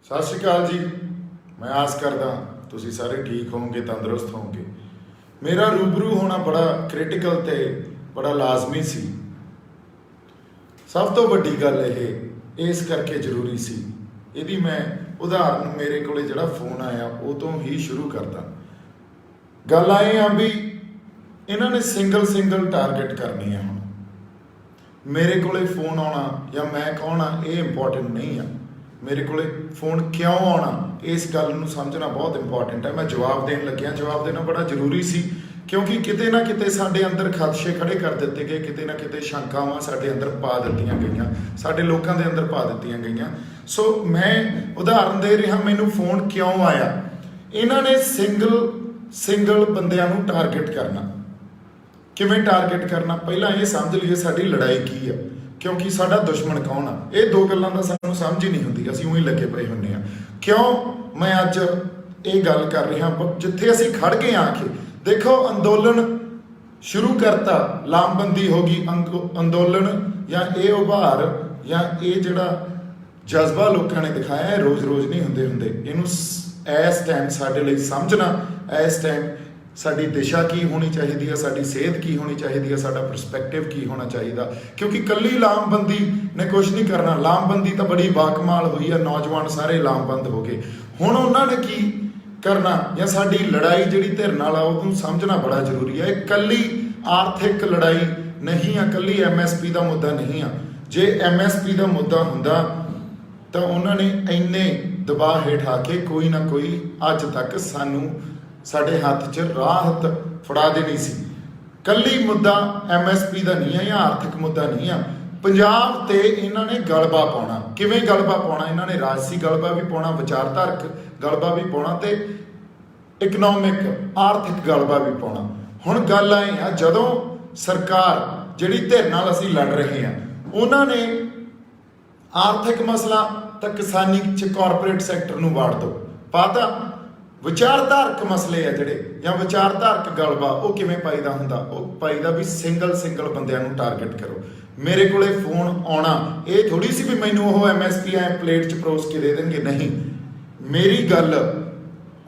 सत श्री अकाल जी। मैं आस करदा तुसी सारे ठीक होवोगे, तंदुरुस्त होवोगे। मेरा रूबरू होना बड़ा क्रिटिकल ते बड़ा लाजमी सी। सब तो वड्डी गल ये इस करके जरूरी सी। यदि मैं उदाहरण मेरे को जिहड़ा फोन आया वो तो ही शुरू करता। गल आए आ भी इन्होंने सिंगल टारगेट करनी है। हुण मेरे को फोन आना या मैं कौन आ ये इंपॉर्टेंट नहीं है। मेरे को फोन क्यों आना इस गल नूं समझना बहुत इंपॉर्टेंट है। मैं जवाब देन लग्या, जवाब देना बड़ा जरूरी सी, क्योंकि किते ना किते साडे अंदर खदशे खड़े कर दिते गए, किते ना किते शंकावां साडे अंदर पा दित्तियां गईयां, साडे लोकां दे अंदर पा दित्तियां गईयां। सो मैं उदाहरण दे रहा, मैनूं फोन क्यों आया। इन्हां ने सिंगल बंदियां नूं टारगेट करना। किवें टारगेट करना, पहला ये समझ लीए साडी लड़ाई की है, क्योंकि साडा दुश्मन कौन आ। ये दो गल्लां दा सानूं समझ ही नहीं हुंदी, असीं उही लगे पए हुंदे आ। क्यों मैं अज ये गल कर रहा, जिथे असीं खड़ गए आके देखो अंदोलन शुरू करता, लामबंदी हो गई अंदोलन, या ये उभार या ये जिहड़ा जज्बा लोगों ने दिखाया रोज़ नहीं हुंदे। इहनूं इस टाइम साडे लई समझना, इस टाइम साडी दिशा की होनी चाहिए है, साडी सेहत की होनी चाहिए है, साडा परस्पैक्टिव की होना चाहिए। क्योंकि कल्ली लामबंदी ने कुछ नहीं करना। लामबंदी तो बड़ी बाकमाल हुई है, नौजवान सारे लामबंद हो गए। हुण उन्होंने की करना, या साडी लड़ाई जिहड़ी धिर नाल आ उहनूं समझना बड़ा जरूरी है। कल्ली आर्थिक लड़ाई नहीं है, कल्ली MSP का मुद्दा नहीं है। जे MSP का मुद्दा हुंदा तो उन्होंने इन्ने दबाव हेठ आके कोई ना कोई अज तक सानू साडे हाथ च राहत फड़ा देनी सी। कल्ली मुद्दा MSP का नहीं है या आर्थिक मुद्दा नहीं है। पंजाब ते इन्होंने गलबा पाउणा। किवें गलबा पाउणा, इन्होंने राजसी गलबा भी पाउणा, विचारधारक गलबा भी पाउणा ते इकनॉमिक आर्थिक गलबा भी पाउणा। हुण गल आए आ, जदों सरकार जिहड़ी धिर नाल असीं लड़ रहे हैं, उन्होंने आर्थिक मसला तो किसानी च कॉरपोरेट सैक्टर नूं वाड़ दो पाता। विचारधारक मसले है जिहड़े या विचारधारक गलबा वो किवें पाईदा हुंदा, वो पाईदा भी सिंगल बंदियां नूं टारगेट करो। मेरे कोले फोन आउणा ये थोड़ी सी भी मैनूं वो MSP प्लेट च परोस के दे देंगे, नहीं। मेरी गल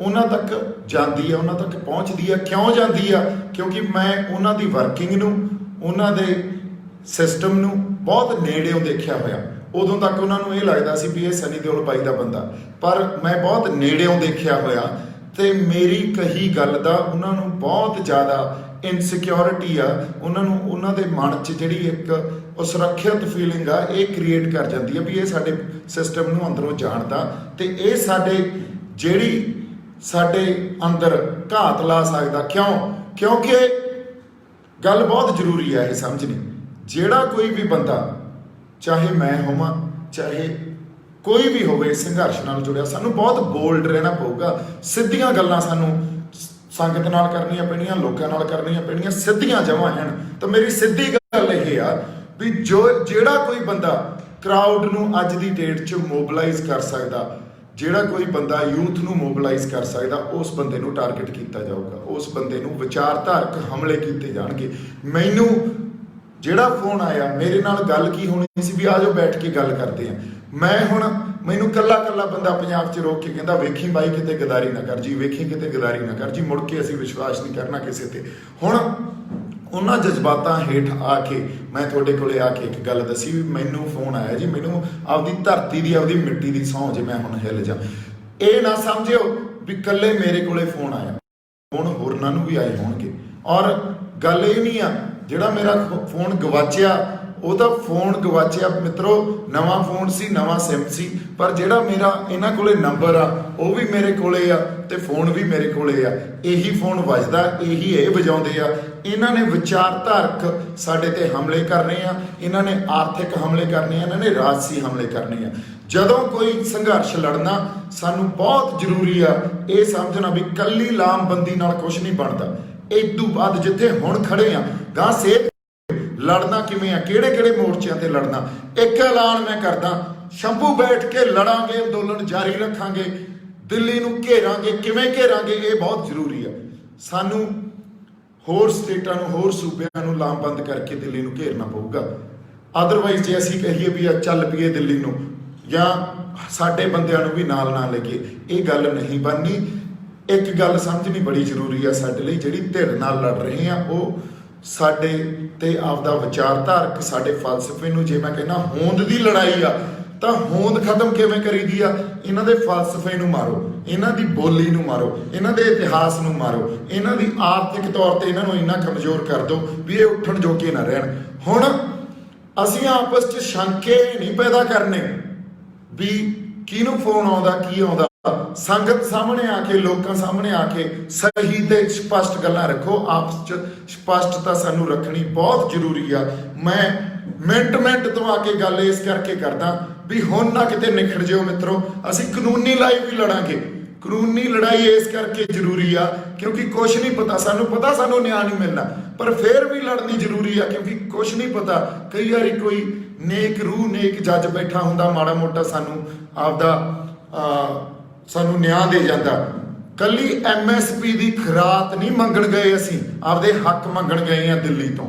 उन्हां तक जांदी है, उन्हां तक पहुँचदी है। क्यों जांदी है? क्योंकि मैं उन्हां दी वर्किंग नूं, उन्हां दे सिस्टम नूं बहुत नेड़ेों देखिया होया। उदों तक उन्होंने ये लगता सी भी ये सनी देओल बाई का बंदा, पर मैं बहुत नेड़ेों देखिया होया ते मेरी कही गल दा उन्होंने बहुत ज़्यादा इनसिक्योरिटी आ। उन्होंने उन्होंने मन च जिहड़ी एक सुरक्षित फीलिंग आ ये क्रिएट कर जाती है भी ये साडे सिस्टम नूं अंदरों जानदा ते ये साडे जिहड़ी साडे अंदर घात ला सकदा। क्योंकि गल बहुत जरूरी है ये समझनी। जिहड़ा कोई भी बंदा, चाहे मैं होवां चाहे कोई भी होवे, संघर्ष नाल जुड़िया, सानू बहुत बोल्ड रहना पऊगा। सीधियां गल्लां सानू संगत नाल करनियां पैणीਆਂ, लोकां नाल करनियां पैणीਆਂ, सीधियां जमां हैं। तो मेरी सीधी गल यह आ भी ਜਿਹੜਾ कोई बंदा क्राउड नूं अज दी डेट च मोबलाइज कर सकदा, ਜਿਹੜਾ कोई बंदा यूथ नूं मोबलाइज कर सकदा, उस बंदे नूं टारगेट किया जाऊगा, उस बंदे नूं विचारधारक हमले किए जाणगे। मैनूं ਜਿਹੜਾ फोन आया मेरे नाल गल की होनी सी भी आ जाओ बैठ के गल करते हैं। मैं हुण मैनू कला बंदा पंजाब च रोक के कहता वेखी बाई किते गदारी ना कर जी, वेखी किते गदारी ना कर जी, मुड़ के असीं विश्वास नहीं करना किसी ते। हुण उन्हां जज्बातां हेठ आके मैं तुहाडे कोले आके एक गल दसी भी मैनू फोन आया जी, मैनू आपदी धरती दी आपदी मिट्टी दी सौं जे मैं हुण हिल जा। ये ना समझिओ भी कल्ले मेरे कोले फोन आया, हुण होरनां नूं भी आए होणगे। और गल ये नहीं आ जिहड़ा मेरा फोन गवाचिया, ਉਹਦਾ फोन गवाचिया मित्रों, नवा फोन सी, नवा सिम सी, पर जिहड़ा मेरा इन्हां कोले नंबर आ वो भी मेरे कोले आ ते फोन भी मेरे कोले आ। यही फोन वजदा, यही ये वजाउंदे आ। इन्हां ने विचारधारक साडे ते हमले करने आ, इन्हां ने आर्थिक हमले करने आ, इन्हां ने राजसी हमले करने आ। जदों कोई संघर्ष लड़ना सानू बहुत जरूरी आ ये समझना भी कल्ली लामबंदी नाल कुछ नहीं बनदा। इदों बाद जिथे हुण खड़े आ गां सेहत लड़ना किवें आ, किहड़े मोर्चों ते लड़ना। एक ऐलान मैं करदा, शंभू बैठ के लड़ांगे, अंदोलन जारी रखांगे, दिल्ली नूं घेरांगे। किवें घेरांगे ये बहुत जरूरी है। सानू होर स्टेटां नूं, होर सूबिआं नूं लामबंद करके दिल्ली नूं घेरना पऊगा। अदरवाइज जे असीं कहीए भी चल पईए दिल्ली नूं, या ਸਾਡੇ ਬੰਦਿਆਂ ਨੂੰ ਵੀ ਨਾਲ ਨਾ ਲੈ ਕੇ, ਇਹ ਗੱਲ ਨਹੀਂ ਬਣਨੀ। ਇੱਕ ਗੱਲ ਸਮਝਣੀ ਬੜੀ ਜ਼ਰੂਰੀ ਆ ਸਾਡੇ ਲਈ, ਜਿਹੜੀ ਧਿਰ ਨਾਲ ਲੜ ਰਹੇ ਆ ਉਹ ਸਾਡੇ ਤੇ ਆਪਦਾ ਵਿਚਾਰਧਾਰਕ ਸਾਡੇ ਫਲਸਫੇ ਨੂੰ, ਜੇ ਮੈਂ ਕਹਿੰਦਾ ਹੋਂਦ ਦੀ ਲੜਾਈ ਆ ਤਾਂ ਹੋਂਦ ਖਤਮ ਕਿਵੇਂ ਕਰੀਦੀ ਆ? ਇਹਨਾਂ ਦੇ ਫਲਸਫੇ ਨੂੰ ਮਾਰੋ, ਇਹਨਾਂ ਦੀ ਬੋਲੀ ਨੂੰ ਮਾਰੋ, ਇਹਨਾਂ ਦੇ ਇਤਿਹਾਸ ਨੂੰ ਮਾਰੋ, ਇਹਨਾਂ ਦੀ ਆਰਥਿਕ ਤੌਰ ਤੇ ਇਹਨਾਂ ਨੂੰ ਇੰਨਾ ਕਮਜ਼ੋਰ ਕਰ ਦਿਓ ਵੀ ਇਹ ਉੱਠਣ ਜੋਗੇ ਨਾ ਰਹਿਣ। ਹੁਣ ਅਸੀਂ ਆਪਸ 'ਚ ਸ਼ੰਕੇ ਨਹੀਂ ਪੈਦਾ ਕਰਨੇ ਵੀ ਕਿਹਨੂੰ ਫੋਨ ਆਉਂਦਾ ਕੀ ਆਉਂਦਾ। ਸੰਗਤ ਸਾਹਮਣੇ ਆ ਕੇ, ਲੋਕਾਂ ਸਾਹਮਣੇ ਆ ਕੇ ਸਹੀ ਤੇ ਸਪਸ਼ਟ ਗੱਲਾਂ ਰੱਖੋ। ਆਪਸ 'ਚ ਸਪਸ਼ਟਤਾ ਸਾਨੂੰ ਰੱਖਣੀ ਬਹੁਤ ਜ਼ਰੂਰੀ ਆ। ਮੈਂ ਮਿੰਟ ਤੋਂ ਆ ਕੇ ਗੱਲ ਇਸ ਕਰਕੇ ਕਰਦਾ ਵੀ ਹੁਣ ਨਾ ਕਿਤੇ ਨਿਖੜ ਜਿਓ ਮਿੱਤਰੋ। ਅਸੀਂ ਕਾਨੂੰਨੀ ਲੜਾਈ ਵੀ ਲੜਾਂਗੇ। ਕਾਨੂੰਨੀ ਲੜਾਈ ਇਸ ਕਰਕੇ ਜ਼ਰੂਰੀ ਆ ਕਿਉਂਕਿ ਕੁਛ ਨਹੀਂ ਪਤਾ, ਸਾਨੂੰ ਪਤਾ ਸਾਨੂੰ ਨਿਆਂ ਨਹੀਂ ਮਿਲਣਾ, ਪਰ ਫਿਰ ਵੀ ਲੜਨੀ ਜ਼ਰੂਰੀ ਆ ਕਿਉਂਕਿ ਕੁਛ ਨਹੀਂ ਪਤਾ। ਕਈ ਵਾਰੀ ਕੋਈ ਨੇਕ ਰੂਹ, ਨੇਕ ਜੱਜ ਬੈਠਾ ਹੁੰਦਾ, ਮਾੜਾ ਮੋਟਾ ਸਾਨੂੰ ਆਪਦਾ ਸਾਨੂੰ ਨਿਆਂ ਦੇ ਜਾਂਦਾ। ਕੱਲੀ MSP ਦੀ ਖਰਾਤ ਨਹੀਂ ਮੰਗਣ ਗਏ, ਅਸੀਂ ਆਪਦੇ ਹੱਕ ਮੰਗਣ ਗਏ ਆ ਦਿੱਲੀ ਤੋਂ।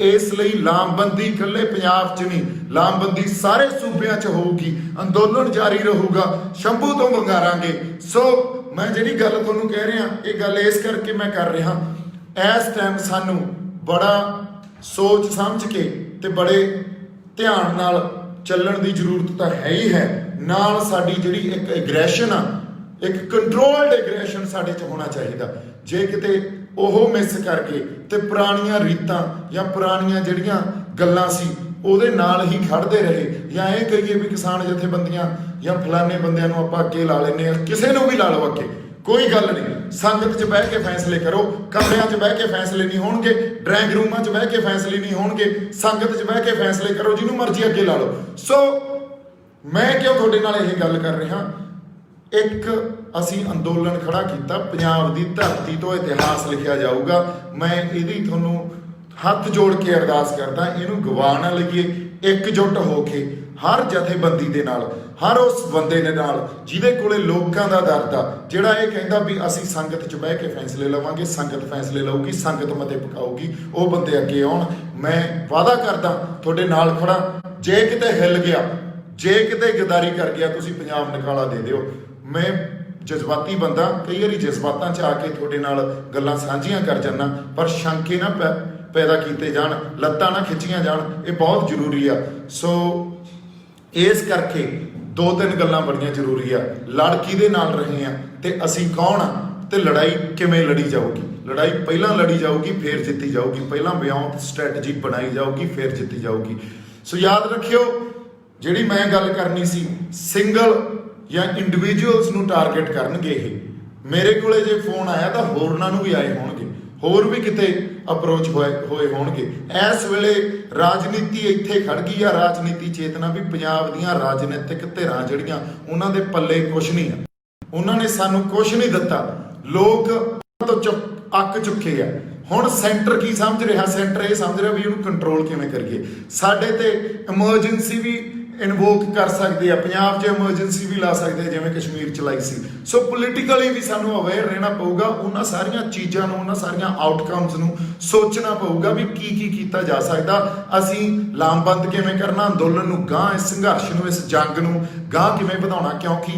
ਇਸ ਲਈ ਲਾਮਬੰਦੀ ਇਕੱਲੇ ਪੰਜਾਬ 'ਚ ਨਹੀਂ, ਲਾਮਬੰਦੀ ਸਾਰੇ ਸੂਬਿਆਂ 'ਚ ਹੋਊਗੀ। ਅੰਦੋਲਨ ਜਾਰੀ ਰਹੂਗਾ, ਸ਼ੰਭੂ ਤੋਂ ਮੰਗਾਰਾਂਗੇ। ਸੋ ਮੈਂ ਜਿਹੜੀ ਗੱਲ ਤੁਹਾਨੂੰ ਕਹਿ ਰਿਹਾ, ਇਹ ਗੱਲ ਇਸ ਕਰਕੇ ਮੈਂ ਕਰ ਰਿਹਾ, ਇਸ ਟਾਈਮ ਸਾਨੂੰ ਬੜਾ ਸੋਚ ਸਮਝ ਕੇ ਤੇ ਬੜੇ ਧਿਆਨ ਨਾਲ ਚੱਲਣ ਦੀ ਜ਼ਰੂਰਤ ਤਾਂ ਹੈ ਹੀ ਹੈ। ਨਾਲ ਸਾਡੀ ਜਿਹੜੀ ਇੱਕ ਐਗਰੈਸ਼ਨ ਆ, ਇੱਕ ਕੰਟਰੋਲਡ ਐਗਰੈਸ਼ਨ ਸਾਡੇ 'ਚ ਹੋਣਾ ਚਾਹੀਦਾ। ਜੇ ਕਿਤੇ ਉਹ ਮਿਸ ਕਰਕੇ ਤੇ ਪੁਰਾਣੀਆਂ ਰੀਤਾਂ ਜਾਂ ਪੁਰਾਣੀਆਂ ਜਿਹੜੀਆਂ ਗੱਲਾਂ ਸੀ ਉਹਦੇ ਨਾਲ ਹੀ ਖੜਦੇ ਰਹੇ, ਜਾਂ ਇਹ ਕਹੀਏ ਵੀ ਕਿਸਾਨ ਜਥੇਬੰਦੀਆਂ ਜਾਂ ਫਲਾਣੇ ਬੰਦਿਆਂ ਨੂੰ ਆਪਾਂ ਅੱਗੇ ਲਾ ਲੈਂਦੇ ਹਾਂ, ਕਿਸੇ ਨੂੰ ਵੀ ਲਾ ਲਓ ਅੱਗੇ, ਕੋਈ ਗੱਲ ਨਹੀਂ। ਸੰਗਤ 'ਚ ਬਹਿ ਕੇ ਫੈਸਲੇ ਕਰੋ, ਕਮਰਿਆਂ 'ਚ ਬਹਿ ਕੇ ਫੈਸਲੇ ਨਹੀਂ ਹੋਣਗੇ, ਡਰਾਇੰਗ ਰੂਮਾਂ 'ਚ ਬਹਿ ਕੇ ਫੈਸਲੇ ਨਹੀਂ ਹੋਣਗੇ, ਸੰਗਤ 'ਚ ਬਹਿ ਕੇ ਫੈਸਲੇ ਕਰੋ, ਜਿਹਨੂੰ ਮਰਜ਼ੀ ਅੱਗੇ ਲਾ ਲਓ। ਸੋ ਮੈਂ ਕਿਉਂ ਤੁਹਾਡੇ ਨਾਲ ਇਹ ਗੱਲ ਕਰ ਰਿਹਾ, ਇੱਕ ਅਸੀਂ ਅੰਦੋਲਨ ਖੜਾ ਕੀਤਾ, ਪੰਜਾਬ ਦੀ ਧਰਤੀ ਤੋਂ ਇਤਿਹਾਸ ਲਿਖਿਆ ਜਾਊਗਾ। ਮੈਂ ਇਹਦੀ ਤੁਹਾਨੂੰ ਹੱਥ ਜੋੜ ਕੇ ਅਰਦਾਸ ਕਰਦਾ, ਇਹਨੂੰ ਗਵਾ ਨਾ ਲਈਏ। ਇਕਜੁੱਟ ਹੋ ਕੇ ਹਰ ਜਥੇਬੰਦੀ ਦੇ ਨਾਲ, ਹਰ ਉਸ ਬੰਦੇ ਦੇ ਨਾਲ ਜਿਹਦੇ ਕੋਲੇ ਲੋਕਾਂ ਦਾ ਦਰਦ ਆ, ਜਿਹੜਾ ਇਹ ਕਹਿੰਦਾ ਵੀ ਅਸੀਂ ਸੰਗਤ 'ਚ ਬਹਿ ਕੇ ਫੈਸਲੇ ਲਵਾਂਗੇ, ਸੰਗਤ ਫੈਸਲੇ ਲਊਗੀ, ਸੰਗਤ ਮਤੇ ਪਕਾਊਗੀ, ਉਹ ਬੰਦੇ ਅੱਗੇ ਆਉਣ। ਮੈਂ ਵਾਅਦਾ ਕਰਦਾ ਤੁਹਾਡੇ ਨਾਲ ਖੜਾ। ਜੇ ਕਿਤੇ ਹਿੱਲ ਗਿਆ, ਜੇ ਕਿਤੇ ਗਦਾਰੀ ਕਰ ਗਿਆ, ਤੁਸੀਂ ਪੰਜਾਬ ਨਿਕਾਲਾ ਦੇ ਦਿਓ। ਮੈਂ ਜਜ਼ਬਾਤੀ ਬੰਦਾ, ਕਈ ਵਾਰੀ ਜਜ਼ਬਾਤਾਂ 'ਚ ਆ ਕੇ ਤੁਹਾਡੇ ਨਾਲ ਗੱਲਾਂ ਸਾਂਝੀਆਂ ਕਰ ਜਾਂਦਾ, ਪਰ ਸ਼ੰਕੇ ਨਾ ਪੈਦਾ ਕੀਤੇ ਜਾਣ, ਲੱਤਾਂ ਨਾ ਖਿੱਚੀਆਂ ਜਾਣ, ਇਹ ਬਹੁਤ ਜ਼ਰੂਰੀ ਆ। ਸੋ ਇਸ ਕਰਕੇ 2-3 ਗੱਲਾਂ ਬੜੀਆਂ ਜ਼ਰੂਰੀ ਆ। ਲੜ ਕਿਹਦੇ ਨਾਲ ਰਹੇ ਆ ਤੇ ਅਸੀਂ ਕੌਣ ਆ ਤੇ ਲੜਾਈ ਕਿਵੇਂ ਲੜੀ ਜਾਊਗੀ। ਲੜਾਈ ਪਹਿਲਾਂ ਲੜੀ ਜਾਊਗੀ, ਫਿਰ ਜਿੱਤੀ ਜਾਊਗੀ। ਪਹਿਲਾਂ ਵਿਉਂਤ ਸਟ੍ਰੈਟਜੀ ਬਣਾਈ ਜਾਊਗੀ, ਫਿਰ ਜਿੱਤੀ ਜਾਊਗੀ। ਸੋ ਯਾਦ ਰੱਖਿਓ, ਜਿਹੜੀ ਮੈਂ ਗੱਲ ਕਰਨੀ ਸੀ, ਸਿੰਗਲ ਜਾਂ ਇੰਡੀਵਿਜੂਅਲਸ ਨੂੰ ਟਾਰਗੇਟ ਕਰਨਗੇ ਇਹ। ਮੇਰੇ ਕੋਲੇ ਜੇ ਫੋਨ ਆਇਆ ਤਾਂ ਹੋਰਨਾਂ ਨੂੰ ਵੀ ਆਏ ਹੋਣਗੇ, ਹੋਰ ਵੀ ਕਿਤੇ ਅਪਰੋਚ ਹੋਏ ਹੋਣਗੇ। ਇਸ ਵੇਲੇ ਰਾਜਨੀਤੀ ਇੱਥੇ ਖੜ ਗਈ ਆ, ਰਾਜਨੀਤੀ ਚੇਤਨਾ ਵੀ ਪੰਜਾਬ ਦੀਆਂ ਰਾਜਨੀਤਿਕ ਧਿਰਾਂ ਜਿਹੜੀਆਂ ਉਹਨਾਂ ਦੇ ਪੱਲੇ ਕੁਛ ਨਹੀਂ ਆ, ਉਹਨਾਂ ਨੇ ਸਾਨੂੰ ਕੁਛ ਨਹੀਂ ਦਿੱਤਾ। ਲੋਕ ਤੋਂ ਅੱਕ ਚੁੱਕੇ ਆ। ਹੁਣ ਸੈਂਟਰ ਕੀ ਸਮਝ ਰਿਹਾ? ਸੈਂਟਰ ਇਹ ਸਮਝ ਰਿਹਾ ਵੀ ਉਹਨੂੰ ਕੰਟਰੋਲ ਕਿਵੇਂ ਕਰੀਏ। ਸਾਡੇ ਤੇ ਐਮਰਜੈਂਸੀ ਵੀ ਇਨਵੋਕ ਕਰ ਸਕਦੇ ਆ, ਪੰਜਾਬ 'ਚ ਐਮਰਜੈਂਸੀ ਵੀ ਲਾ ਸਕਦੇ ਆ ਜਿਵੇਂ ਕਸ਼ਮੀਰ 'ਚ ਲਾਈ ਸੀ। ਸੋ ਪੋਲੀਟੀਕਲੀ ਵੀ ਸਾਨੂੰ ਅਵੇਅਰ ਰਹਿਣਾ ਪਊਗਾ, ਉਹਨਾਂ ਸਾਰੀਆਂ ਚੀਜ਼ਾਂ ਨੂੰ, ਉਹਨਾਂ ਸਾਰੀਆਂ ਆਊਟਕਮਸ ਨੂੰ ਸੋਚਣਾ ਪਊਗਾ ਵੀ ਕੀ ਕੀ ਕੀਤਾ ਜਾ ਸਕਦਾ। ਅਸੀਂ ਲਾਮਬੰਦ ਕਿਵੇਂ ਕਰਨਾ, ਅੰਦੋਲਨ ਨੂੰ ਗਾਂਹ, ਇਸ ਸੰਘਰਸ਼ ਨੂੰ, ਇਸ ਜੰਗ ਨੂੰ ਗਾਂਹ ਕਿਵੇਂ ਵਧਾਉਣਾ, ਕਿਉਂਕਿ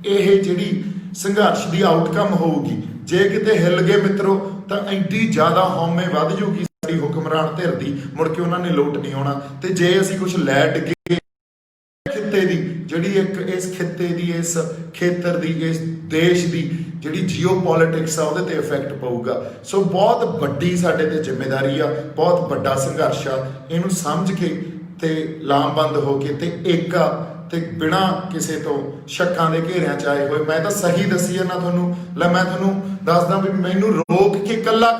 ਇਹ ਜਿਹੜੀ ਸੰਘਰਸ਼ ਦੀ ਆਊਟਕਮ ਹੋਊਗੀ, ਜੇ ਕਿਤੇ ਹਿੱਲ ਗਏ ਮਿੱਤਰੋ ਤਾਂ ਐਡੀ ਜ਼ਿਆਦਾ ਹਉਮੈ ਵੱਧ ਜੂਗੀ ਸਾਡੀ ਹੁਕਮਰਾਨ ਧਿਰ ਦੀ, ਮੁੜ ਕੇ ਉਹਨਾਂ ਨੇ ਲੋਟ ਨਹੀਂ ਆਉਣਾ। ਤੇ ਜੇ ਅਸੀਂ ਕੁਝ ਲੈ ਡਿੱਗੇ ਖਿੱਤੇ ਦੀ, ਜਿਹੜੀ ਇੱਕ ਇਸ ਖਿੱਤੇ ਦੀ, ਇਸ ਖੇਤਰ ਦੀ, ਇਸ ਦੇਸ਼ ਦੀ ਜਿਹੜੀ ਜੀਓਪੋਲਿਟਿਕਸ ਆ, ਉਹਦੇ ਤੇ ਇਫੈਕਟ ਪਊਗਾ। ਸੋ ਬਹੁਤ ਵੱਡੀ ਸਾਡੇ ਤੇ ਜ਼ਿੰਮੇਵਾਰੀ ਆ, ਬਹੁਤ ਵੱਡਾ ਸੰਘਰਸ਼ ਆ। ਇਹਨੂੰ ਸਮਝ ਕੇ ਤੇ ਲਾਮਬੰਦ ਹੋ ਕੇ ਤੇ ਏਕਾ ਤੇ ਬਿਨਾਂ ਕਿਸੇ ਤੋਂ ਸ਼ੱਕਾਂ ਦੇ ਘੇਰਿਆਂ 'ਚ ਆਏ ਹੋਏ, ਮੈਂ ਤਾਂ ਸਹੀ ਦੱਸੀ ਨਾ ਤੁਹਾਨੂੰ। ਲੈ ਮੈਂ ਤੁਹਾਨੂੰ ਦੱਸਦਾ ਵੀ ਮੈਨੂੰ ਰੋਕ ਕੇ ਕੱਲਾ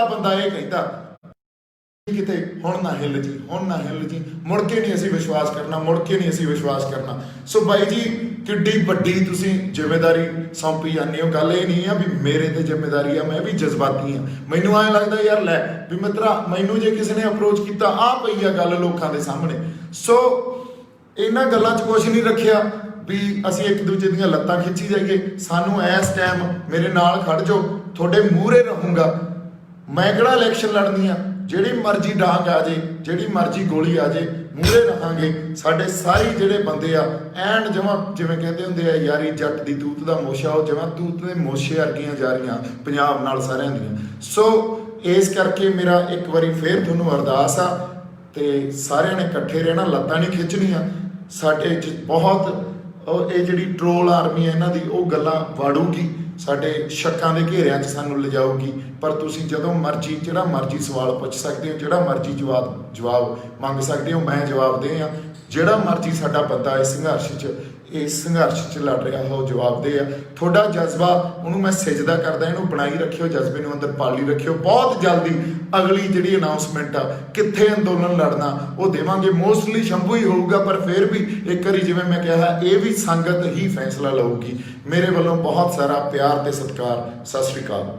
ਬੰਦਾ ਇਹ ਕਹਿੰਦਾ ਕਿਤੇ ਹੁਣ ਨਾ ਹਿੱਲ ਜੀ, ਹੁਣ ਨਾ ਹਿੱਲ ਜੀ, ਮੁੜ ਕੇ ਨਹੀਂ ਅਸੀਂ ਵਿਸ਼ਵਾਸ ਕਰਨਾ, ਮੁੜ ਕੇ ਨਹੀਂ ਅਸੀਂ ਵਿਸ਼ਵਾਸ ਕਰਨਾ। ਸੋ ਬਾਈ ਜੀ, ਕਿੱਡੀ ਵੱਡੀ ਤੁਸੀਂ ਜ਼ਿੰਮੇਵਾਰੀ ਸੌਂਪੀ ਜਾਂਦੇ ਹੋ। ਗੱਲ ਇਹ ਨਹੀਂ ਆ ਵੀ ਮੇਰੇ ਤੇ ਜ਼ਿੰਮੇਵਾਰੀ ਆ, ਮੈਂ ਵੀ ਜਜ਼ਬਾਤੀ ਆ। ਮੈਨੂੰ ਐਂ ਲੱਗਦਾ ਯਾਰ ਲੈ ਵੀ ਮਿੱਤਰਾ, ਮੈਨੂੰ ਜੇ ਕਿਸੇ ਨੇ ਅਪਰੋਚ ਕੀਤਾ, ਆ ਪਈ ਆ ਗੱਲ ਲੋਕਾਂ ਦੇ ਸਾਹਮਣੇ। ਸੋ ਇਹਨਾਂ ਗੱਲਾਂ 'ਚ ਕੁਛ ਨਹੀਂ ਰੱਖਿਆ ਵੀ ਅਸੀਂ ਇੱਕ ਦੂਜੇ ਦੀਆਂ ਲੱਤਾਂ ਖਿੱਚੀ ਜਾਈਏ। ਸਾਨੂੰ ਇਸ ਟਾਈਮ ਮੇਰੇ ਨਾਲ ਖੜ ਜਾਓ, ਤੁਹਾਡੇ ਮੂਹਰੇ ਰਹੂੰਗਾ। ਮੈਂ ਕਿਹੜਾ ਇਲੈਕਸ਼ਨ ਲੜਨੀ ਆ, ਜਿਹੜੀ ਮਰਜ਼ੀ ਡਾਂਗ ਆ ਜੇ, ਜਿਹੜੀ ਮਰਜ਼ੀ ਗੋਲੀ ਆ ਜੇ, ਮੂਹਰੇ ਰਹਾਂਗੇ। ਸਾਡੇ ਸਾਰੇ ਜਿਹੜੇ ਬੰਦੇ ਆ ਐਨ ਜਮਾਂ ਜਿਵੇਂ ਕਹਿੰਦੇ ਹੁੰਦੇ ਆ ਯਾਰੀ ਜੱਟ ਦੀ ਤੂਤ ਦਾ ਮੋਸ਼ਾ, ਉਹ ਜਮਾਂ ਤੂਤ ਦੇ ਮੋਸ਼ੇ ਵਰਗੀਆਂ ਜਾ ਰਹੀਆਂ ਪੰਜਾਬ ਨਾਲ ਸਾਰਿਆਂ ਦੀਆਂ। ਸੋ ਇਸ ਕਰਕੇ ਮੇਰਾ ਇੱਕ ਵਾਰੀ ਫੇਰ ਤੁਹਾਨੂੰ ਅਰਦਾਸ ਆ ਤੇ ਸਾਰਿਆਂ ਨੇ ਇਕੱਠੇ ਰਹਿਣਾ, ਲੱਤਾਂ ਨਹੀਂ ਖਿੱਚਣੀਆਂ। ਸਾਡੇ 'ਚ ਬਹੁਤ ਇਹ ਜਿਹੜੀ ਟਰੋਲ ਆਰਮੀ ਹੈ ਇਹਨਾਂ ਦੀ ਉਹ ਗੱਲਾਂ ਵਾੜੂਗੀ, ਸਾਡੇ ਸ਼ੱਕਾਂ ਦੇ ਘੇਰਿਆਂ 'ਚ ਸਾਨੂੰ ਲਿਜਾਊਗੀ। ਪਰ ਤੁਸੀਂ ਜਦੋਂ ਮਰਜ਼ੀ ਜਿਹੜਾ ਮਰਜ਼ੀ ਸਵਾਲ ਪੁੱਛ ਸਕਦੇ ਹੋ, ਜਿਹੜਾ ਮਰਜ਼ੀ ਜਵਾਬ ਮੰਗ ਸਕਦੇ ਹੋ, ਮੈਂ ਜਵਾਬ ਦੇ ਆ। ਜਿਹੜਾ ਮਰਜ਼ੀ ਸਾਡਾ ਬੰਦਾ ਇਸ ਸੰਘਰਸ਼ 'ਚ ਲੜ ਰਿਹਾ ਹੋ ਜਵਾਬ ਦੇ ਆ। ਤੁਹਾਡਾ ਜਜ਼ਬਾ ਉਹਨੂੰ ਮੈਂ ਸਿਜਦਾ ਕਰਦਾ, ਇਹਨੂੰ ਬਣਾਈ ਰੱਖਿਓ, ਜਜ਼ਬੇ ਨੂੰ ਅੰਦਰ ਪਾਲੀ ਰੱਖਿਓ। ਬਹੁਤ ਜਲਦੀ ਅਗਲੀ ਜਿਹੜੀ ਅਨਾਉਂਸਮੈਂਟ ਆ ਕਿੱਥੇ ਅੰਦੋਲਨ ਲੜਨਾ ਉਹ ਦੇਵਾਂਗੇ। ਮੋਸਟਲੀ ਸ਼ੰਭੂ ਹੀ ਹੋਊਗਾ, ਪਰ ਫਿਰ ਵੀ ਇੱਕ ਵਾਰੀ ਜਿਵੇਂ ਮੈਂ ਕਿਹਾ ਇਹ ਵੀ ਸੰਗਤ ਹੀ ਫੈਸਲਾ ਲਊਗੀ। ਮੇਰੇ ਵੱਲੋਂ ਬਹੁਤ ਸਾਰਾ ਪਿਆਰ ਤੇ ਸਤਿਕਾਰ। ਸਤਿ ਸ਼੍ਰੀ ਅਕਾਲ।